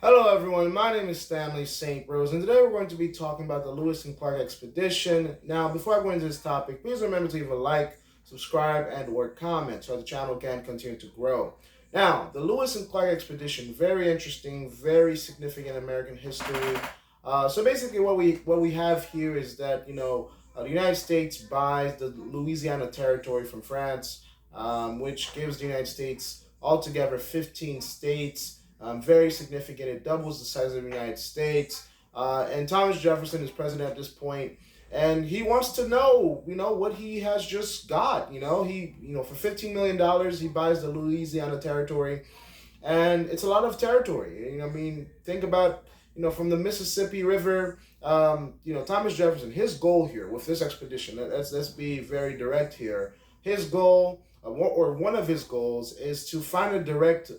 Hello, everyone. My name is Stanley St. Rose, and today we're going to be talking about the Lewis and Clark expedition. Now, before I go into this topic, please remember to leave a like, subscribe, and/or comment so the channel can continue to grow. Now, the Lewis and Clark expedition, very interesting, very significant American history. So basically, what we have here is that the United States buys the Louisiana Territory from France, which gives the United States altogether 15 states, very significant. It doubles the size of the United States. And Thomas Jefferson is president at this point, and he wants to know, what he has just got. For $15 million, he buys the Louisiana Territory, and it's a lot of territory. I mean, think about, from the Mississippi River. Thomas Jefferson, his goal here with this expedition. Let's be very direct here. His goal, or one of his goals, is to find a direct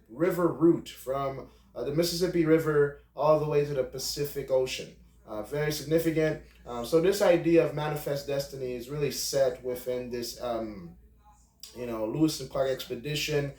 river route from the Mississippi River all the way to the Pacific Ocean. Very significant. So this idea of manifest destiny is really set within this Lewis and Clark expedition.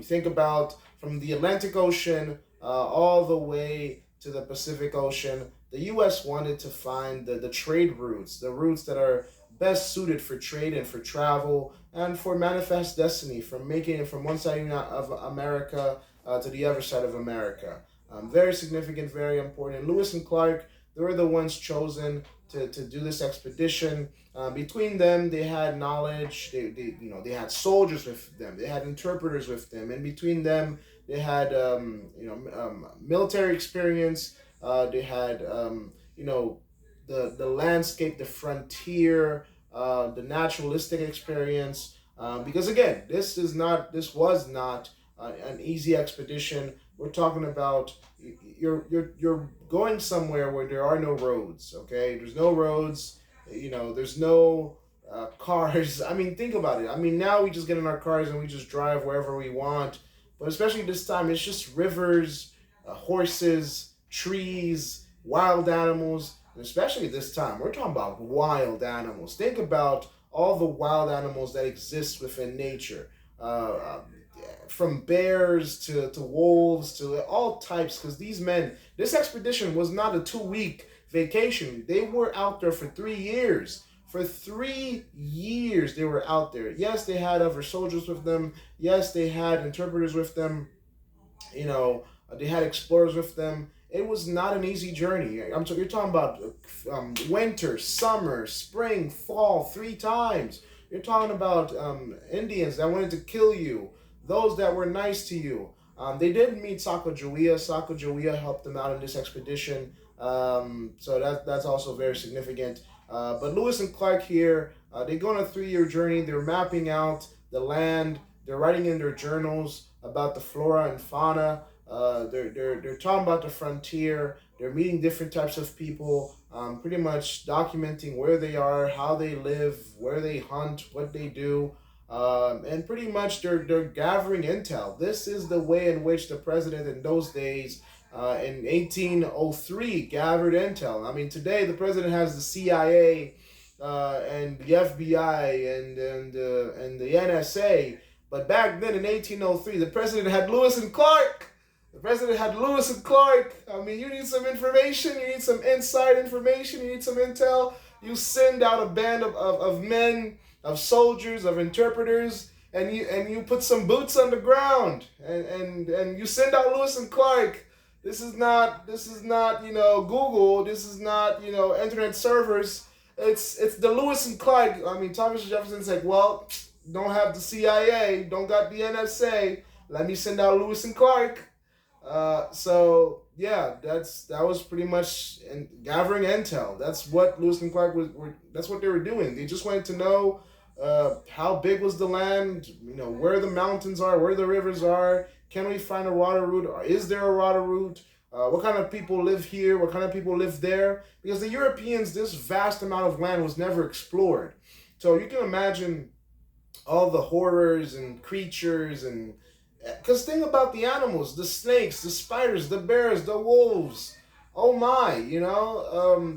Think about from the Atlantic Ocean all the way to the Pacific Ocean. The U.S. wanted to find the trade routes, the routes that are best suited for trade and for travel and for manifest destiny, from making it from one side of America to the other side of America. Very significant, very important. Lewis and Clark, they were the ones chosen to do this expedition. Between them, they had knowledge. They had soldiers with them. They had interpreters with them, and between them, they had military experience. They had the landscape, the frontier, the naturalistic experience. Because again, this was not an easy expedition. We're talking about you're going somewhere where there are no roads. Okay, there's no roads. There's no cars. I mean, think about it. I mean, now we just get in our cars and we just drive wherever we want. But especially this time, it's just rivers, horses, trees, wild animals. And especially this time, we're talking about wild animals. Think about all the wild animals that exist within nature. From bears to wolves to all types, because this expedition was not a 2 week vacation. They were out there for 3 years. For 3 years, they were out there. Yes, they had other soldiers with them. Yes, they had interpreters with them. They had explorers with them. It was not an easy journey. You're talking about winter, summer, spring, fall, three times. You're talking about Indians that wanted to kill you, those that were nice to you. They did meet Sacagawea. Sacagawea helped them out in this expedition. So that's also very significant. But Lewis and Clark here, they go on a 3 year journey. They're mapping out the land. They're writing in their journals about the flora and fauna. They're talking about the frontier. They're meeting different types of people, pretty much documenting where they are, how they live, where they hunt, what they do, and pretty much they're gathering intel. This is the way in which the president in those days, in 1803, gathered intel. I mean, today the president has the CIA and the FBI and the NSA, but back then in 1803, the president had Lewis and Clark. The president had Lewis and Clark. I mean, you need some information, you need some inside information, you need some intel. You send out a band of men, of soldiers, of interpreters, and you put some boots on the ground, and you send out Lewis and Clark. This is not Google. This is not internet servers. It's the Lewis and Clark. I mean, Thomas Jefferson's like, well, don't have the CIA, don't got the NSA. Let me send out Lewis and Clark. So yeah, that was pretty much gathering intel. That's what Lewis and Clark That's what they were doing. They just wanted to know how big was the land. Where the mountains are, where the rivers are. Can we find a water route? Or is there a water route? What kind of people live here? What kind of people live there? Because the Europeans, this vast amount of land was never explored. So you can imagine all the horrors and creatures and because think about the animals, the snakes, the spiders, the bears, the wolves. Oh my,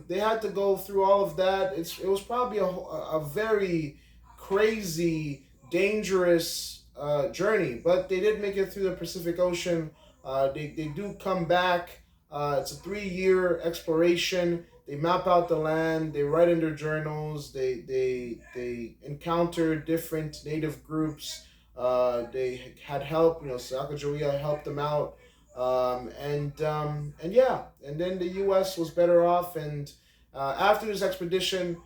they had to go through all of that. It was probably a very crazy, dangerous journey, but they did make it through the Pacific Ocean. They do come back. It's a 3-year exploration. They map out the land. They write in their journals. They encounter different native groups. They had help. Sacagawea helped them out. And yeah, and then the U.S. was better off. And after this expedition,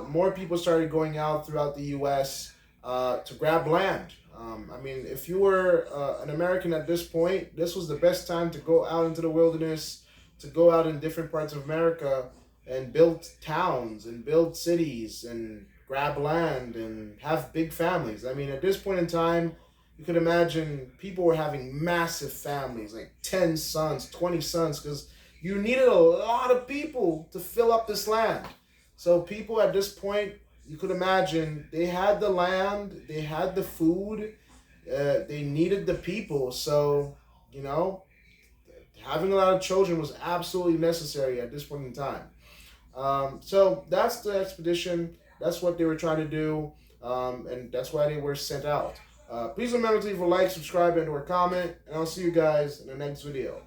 more people started going out throughout the U.S. To grab land. I mean, if you were an American at this point, this was the best time to go out into the wilderness, to go out in different parts of America and build towns and build cities and grab land and have big families. I mean, at this point in time, you could imagine people were having massive families, like 10 sons, 20 sons, because you needed a lot of people to fill up this land. So people at this point, you could imagine, they had the land, they had the food, they needed the people. So, you know, having a lot of children was absolutely necessary at this point in time. So that's the expedition. That's what they were trying to do, and that's why they were sent out. Please remember to leave a like, subscribe, and or comment, and I'll see you guys in the next video.